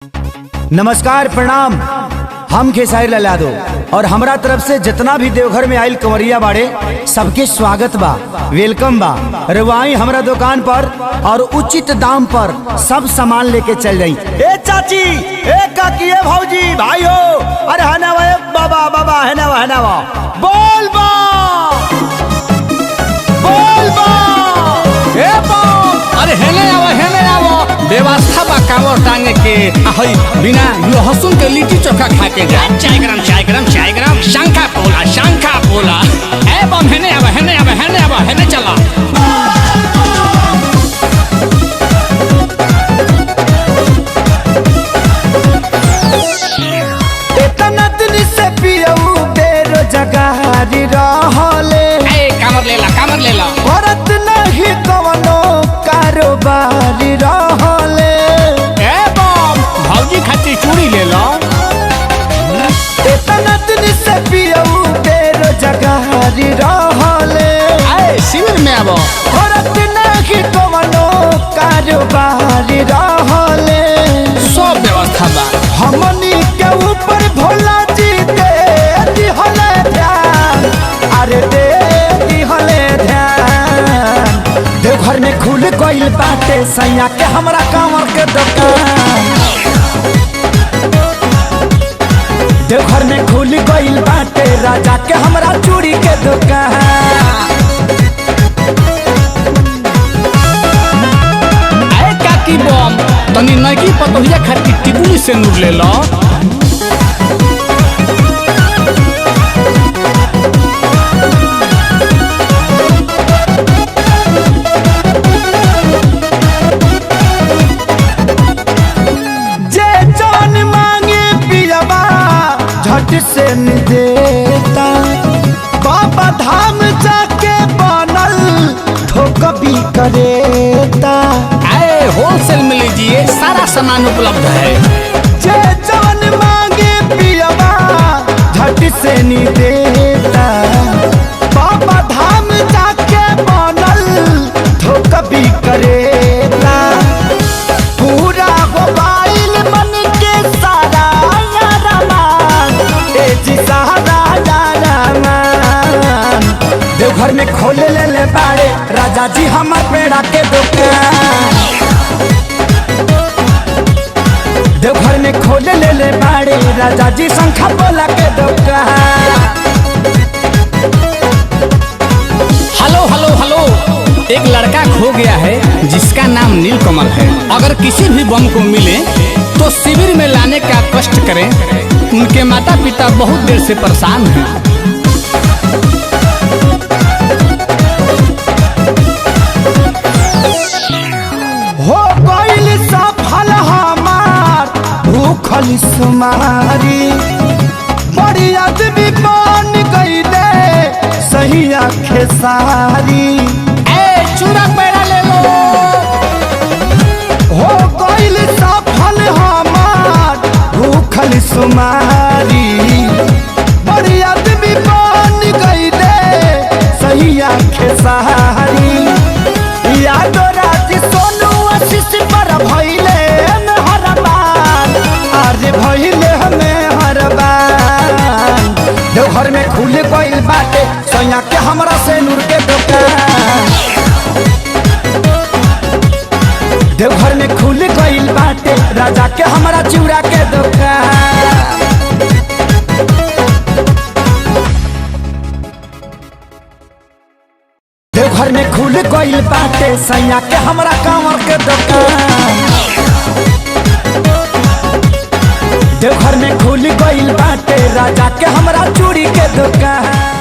नमस्कार प्रणाम। हम खेसारी लाल यादव और हमरा तरफ से जितना भी देवघर में आयल कंवरिया बाड़े सबके स्वागत बा, वेलकम बा। रवाई हमरा दुकान पर और उचित दाम पर सब सामान लेके चल जाई। ए चाची, ए काकी, ए भौजी, भाइयो, अरे हनावा, ए बाबा बाबा, हनावा हनावा, बोल बा बोल बा, ए बम, अरे हेले आवो व्यवस्था बा कांवर टांगे के हई बिना लहसुन के लिट्टी चोखा खा के जा। चाय गरम शंखा पोला ए बम हेने आवा हेने चला। इतना दिन से पियऊ बेरोजगारी रहले, ए कामर लेला औरत नहीं कवनो कारोबारी रहले। ए बम भौजी खातिर चूड़ी ले लो। इतना दिन से पियऊ बेरोजगारी रहले, ए शिविर में आबो। औरत नहीं कवनो कारोबारी रहले। सब व्यवस्था बा हमनी के ऊपर भोला जी दे दिहले ध्यान, अरे दे दिहले ध्यान। देवघर में खुल गइल बाटे सैया के हमरा कांवर के दुकान। देवघर में खुल गइल बाटे राजा के हमरा चूड़ी के दुकान। ए काकी बम तनी नकी पतोहिया खातिर टिकुली से नूर ले लो। जे जान मांगे पियबा झट से न देता, बाबा धाम जाके बनल ठोकबी करेता। आए होलसेल में लीजिए, सारा सामान उपलब्ध है। जे जान मांगे पियबा झट से न देता, बाबा धाम जाके बनल ठोकबी करेता। पूरा मोबाइल मन के सारा यारमान, ए जी सारा यारमान। देवघर में खोले ले बाड़े राजा जी हमर पेड़ा के दुकान। देवघर में खोले ले बाड़े राजा जी शंखा पोला के दुकान। हेलो एक लड़का खो गया है जिसका नाम नीलकमल है। अगर किसी भी बम को मिले तो शिविर में लाने का कष्ट करें। उनके माता पिता बहुत देर से परेशान हैं। हो गइल सफल हमार भूखल सुमारी, बड़ी आदमी बन गइले सही आखे सारी। ए चूड़ा पैरा ले लो। हो गइल सफल हमार भूखल सुमारी, बड़ी आदमी बन गइले सही आखे सारी। यादो रात सोनू आशीष पर भइले में हरबान, अरे भइले में हरबान। देवघर में खुल गइल बाटे सैया के हमरा से नूर के दुकान। देवघर में खुल गइल बाटे राजा के हमरा चूड़ा के दुकान। देवघर में खुल गइल बाटे सैया के हमरा कांवर के दुकान। देवघर में खुल गइल बाटे राजा के हमरा चूड़ी के दुकान।